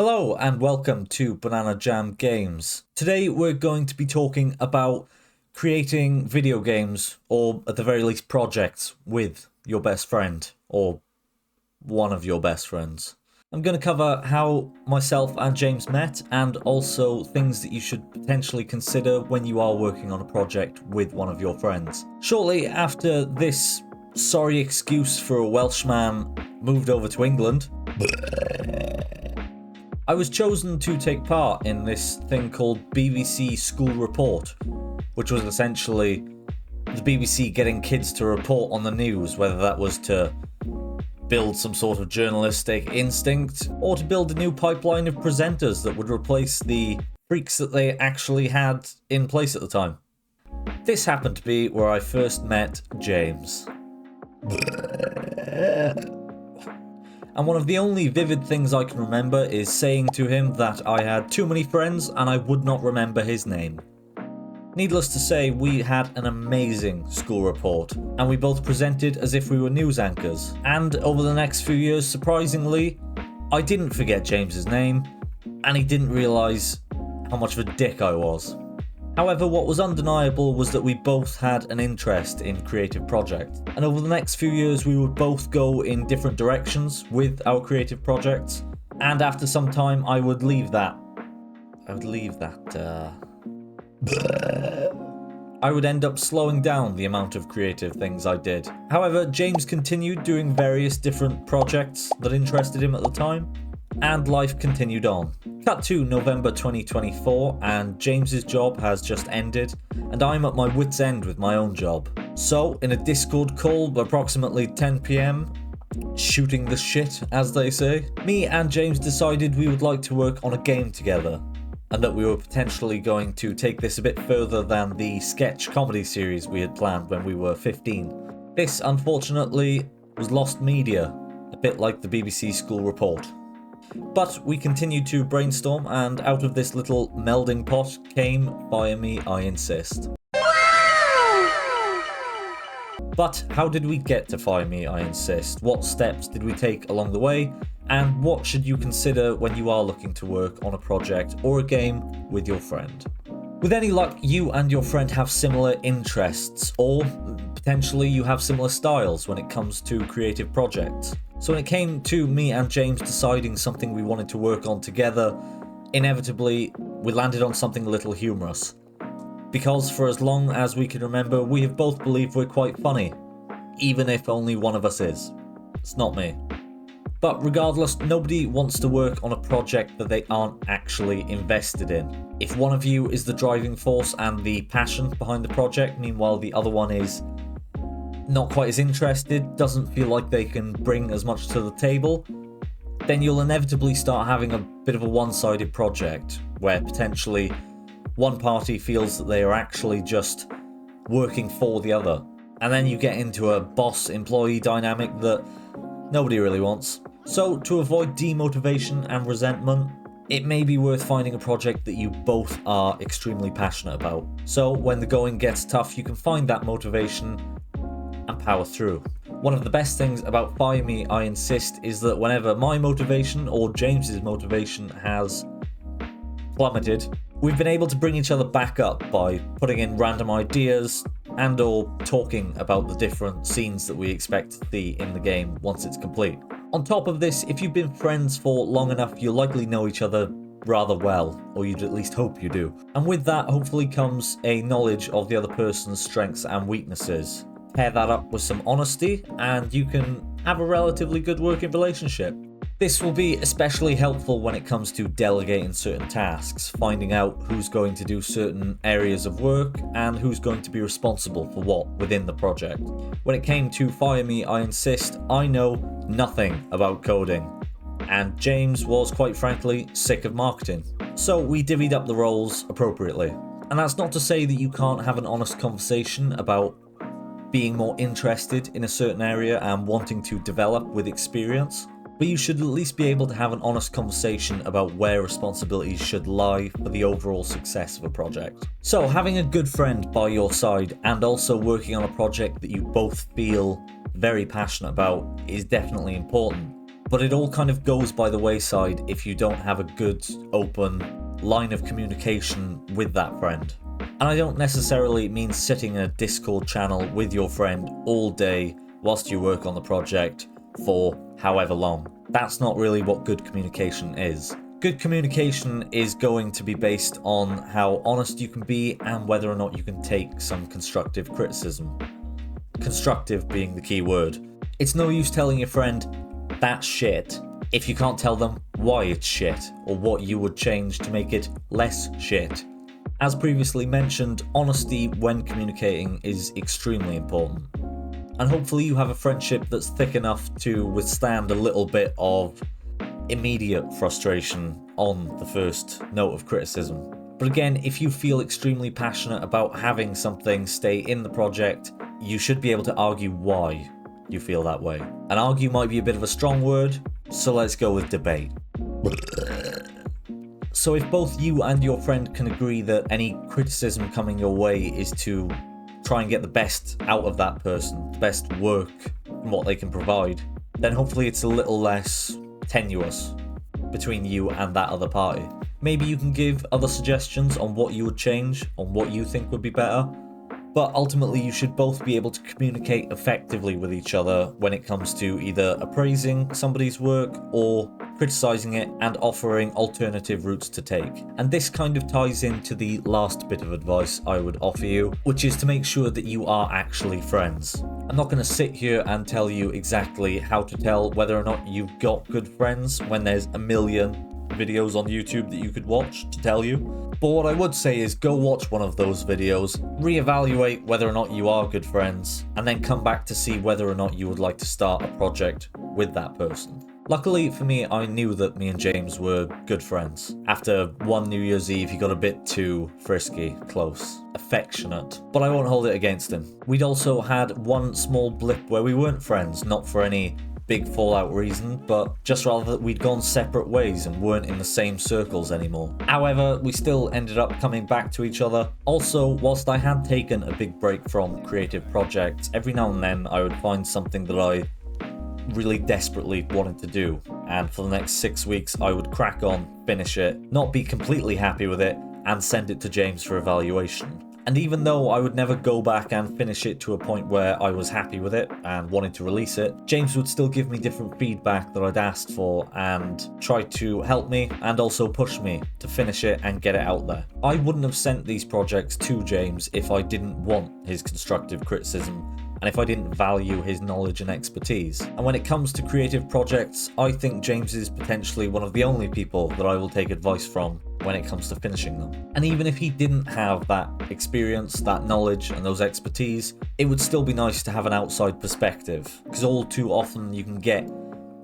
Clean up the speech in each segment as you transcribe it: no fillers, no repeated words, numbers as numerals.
Hello and welcome to Banana Jam Games. Today we're going to be talking about creating video games, or at the very least projects, with your best friend, or one of your best friends. I'm going to cover how myself and James met, and also things that you should potentially consider when you are working on a project with one of your friends. Shortly after this sorry excuse for a Welshman moved over to England, I was chosen to take part in this thing called BBC School Report, which was essentially the BBC getting kids to report on the news, whether that was to build some sort of journalistic instinct or to build a new pipeline of presenters that would replace the freaks that they actually had in place at the time. This happened to be where I first met James. And one of the only vivid things I can remember is saying to him that I had too many friends and I would not remember his name. Needless to say, we had an amazing school report, and we both presented as if we were news anchors. And over the next few years, surprisingly, I didn't forget James's name, and he didn't realise how much of a dick I was. However, what was undeniable was that we both had an interest in creative projects, and over the next few years we would both go in different directions with our creative projects, and after some time I would leave that. I would end up slowing down the amount of creative things I did. However, James continued doing various different projects that interested him at the time, and life continued on. Cut to November 2024, and James's job has just ended, and I'm at my wit's end with my own job. So, in a Discord call approximately 10 PM, shooting the shit, as they say, me and James decided we would like to work on a game together, and that we were potentially going to take this a bit further than the sketch comedy series we had planned when we were 15. This, unfortunately, was lost media, a bit like the BBC School Report. But we continued to brainstorm, and out of this little melding pot came Fire Me, I Insist. But how did we get to Fire Me, I Insist? What steps did we take along the way? And what should you consider when you are looking to work on a project or a game with your friend? With any luck, you and your friend have similar interests, or potentially you have similar styles when it comes to creative projects. So when it came to me and James deciding something we wanted to work on together, inevitably we landed on something a little humorous. Because for as long as we can remember, we have both believed we're quite funny, even if only one of us is. It's not me. But regardless, nobody wants to work on a project that they aren't actually invested in. If one of you is the driving force and the passion behind the project, meanwhile the other one is not quite as interested, doesn't feel like they can bring as much to the table, then you'll inevitably start having a bit of a one-sided project, where potentially one party feels that they are actually just working for the other. And then you get into a boss-employee dynamic that nobody really wants. So, to avoid demotivation and resentment, it may be worth finding a project that you both are extremely passionate about. So, when the going gets tough, you can find that motivation and power through. One of the best things about Fire Me, I Insist is that whenever my motivation or James's motivation has plummeted, we've been able to bring each other back up by putting in random ideas and or talking about the different scenes that we expect to see in the game once it's complete. On top of this, if you've been friends for long enough, you'll likely know each other rather well, or you'd at least hope you do. And with that hopefully comes a knowledge of the other person's strengths and weaknesses. Pair that up with some honesty, and you can have a relatively good working relationship. This will be especially helpful when it comes to delegating certain tasks, finding out who's going to do certain areas of work and who's going to be responsible for what within the project. When it came to Fire Me, I Insist, I know nothing about coding, and James was quite frankly sick of marketing. So we divvied up the roles appropriately. And that's not to say that you can't have an honest conversation about being more interested in a certain area and wanting to develop with experience, but you should at least be able to have an honest conversation about where responsibilities should lie for the overall success of a project. So having a good friend by your side and also working on a project that you both feel very passionate about is definitely important. But it all kind of goes by the wayside if you don't have a good, open line of communication with that friend. And I don't necessarily mean sitting in a Discord channel with your friend all day whilst you work on the project for however long. That's not really what good communication is. Good communication is going to be based on how honest you can be and whether or not you can take some constructive criticism. Constructive being the key word. It's no use telling your friend, "That's shit," if you can't tell them why it's shit or what you would change to make it less shit. As previously mentioned, honesty when communicating is extremely important. And hopefully you have a friendship that's thick enough to withstand a little bit of immediate frustration on the first note of criticism. But again, if you feel extremely passionate about having something stay in the project, you should be able to argue why you feel that way. And argue might be a bit of a strong word, so let's go with debate. So if both you and your friend can agree that any criticism coming your way is to try and get the best out of that person, the best work from what they can provide, then hopefully it's a little less tenuous between you and that other party. Maybe you can give other suggestions on what you would change, on what you think would be better, but ultimately you should both be able to communicate effectively with each other when it comes to either appraising somebody's work or criticizing it and offering alternative routes to take. And this kind of ties into the last bit of advice I would offer you, which is to make sure that you are actually friends. I'm not going to sit here and tell you exactly how to tell whether or not you've got good friends when there's a million videos on YouTube that you could watch to tell you. But what I would say is go watch one of those videos, reevaluate whether or not you are good friends, and then come back to see whether or not you would like to start a project with that person. Luckily for me, I knew that me and James were good friends. After one New Year's Eve, he got a bit too frisky, close, affectionate, but I won't hold it against him. We'd also had one small blip where we weren't friends, not for any big fallout reason, but just rather that we'd gone separate ways and weren't in the same circles anymore. However, we still ended up coming back to each other. Also, whilst I had taken a big break from creative projects, every now and then I would find something that I really desperately wanted to do, and for the next 6 weeks I would crack on, finish it, not be completely happy with it, and send it to James for evaluation. And even though I would never go back and finish it to a point where I was happy with it and wanted to release it, James would still give me different feedback that I'd asked for and try to help me and also push me to finish it and get it out there. I wouldn't have sent these projects to James if I didn't want his constructive criticism and if I didn't value his knowledge and expertise. And when it comes to creative projects, I think James is potentially one of the only people that I will take advice from when it comes to finishing them. And even if he didn't have that experience, that knowledge, and those expertise, it would still be nice to have an outside perspective, because all too often you can get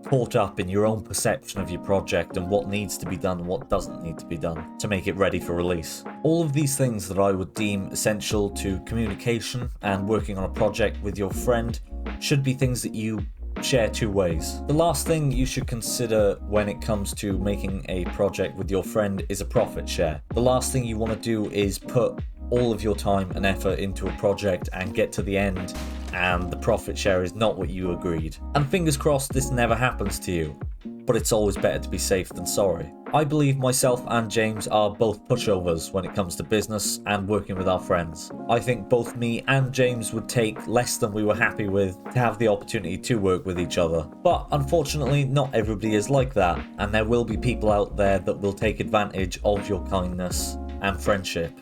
caught up in your own perception of your project and what needs to be done and what doesn't need to be done to make it ready for release. All of these things that I would deem essential to communication and working on a project with your friend should be things that you share two ways. The last thing you should consider when it comes to making a project with your friend is a profit share. The last thing you want to do is put all of your time and effort into a project and get to the end and the profit share is not what you agreed. And fingers crossed this never happens to you, but it's always better to be safe than sorry. I believe myself and James are both pushovers when it comes to business and working with our friends. I think both me and James would take less than we were happy with to have the opportunity to work with each other. But unfortunately, not everybody is like that, and there will be people out there that will take advantage of your kindness and friendship,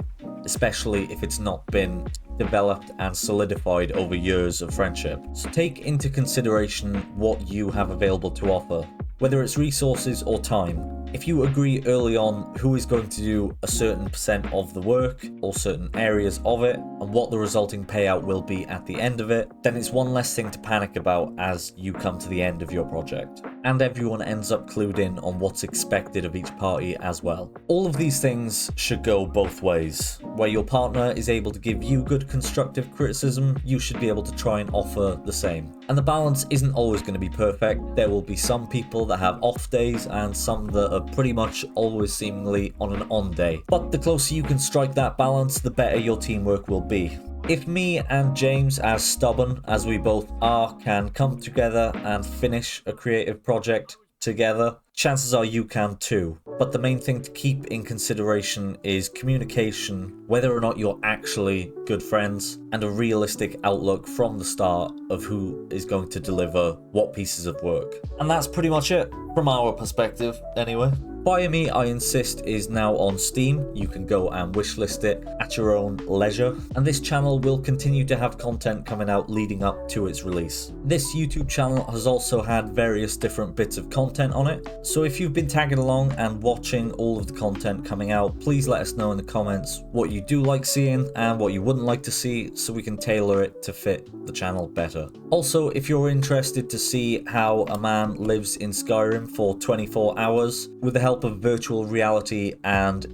especially if it's not been developed and solidified over years of friendship. So take into consideration what you have available to offer, whether it's resources or time. If you agree early on who is going to do a certain percent of the work or certain areas of it and what the resulting payout will be at the end of it, then it's one less thing to panic about as you come to the end of your project. And everyone ends up clued in on what's expected of each party as well. All of these things should go both ways. Where your partner is able to give you good constructive criticism, you should be able to try and offer the same. And the balance isn't always going to be perfect. There will be some people that have off days and some that are pretty much always seemingly on an on day. But the closer you can strike that balance, the better your teamwork will be. If me and James, as stubborn as we both are, can come together and finish a creative project together, chances are you can too. But the main thing to keep in consideration is communication, whether or not you're actually good friends, and a realistic outlook from the start of who is going to deliver what pieces of work. And that's pretty much it, from our perspective anyway. Fire Me, I Insist is now on Steam. You can go and wishlist it at your own leisure. And this channel will continue to have content coming out leading up to its release. This YouTube channel has also had various different bits of content on it. So if you've been tagging along and watching all of the content coming out, please let us know in the comments what you do like seeing and what you wouldn't like to see, so we can tailor it to fit the channel better. Also, if you're interested to see how a man lives in Skyrim for 24 hours with the help of virtual reality and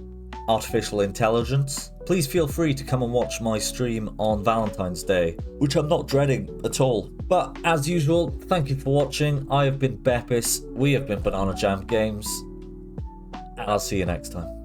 artificial intelligence, please feel free to come and watch my stream on Valentine's Day, which I'm not dreading at all. But as usual, thank you for watching. I have been Beppis, we have been Banana Jam Games, and I'll see you next time.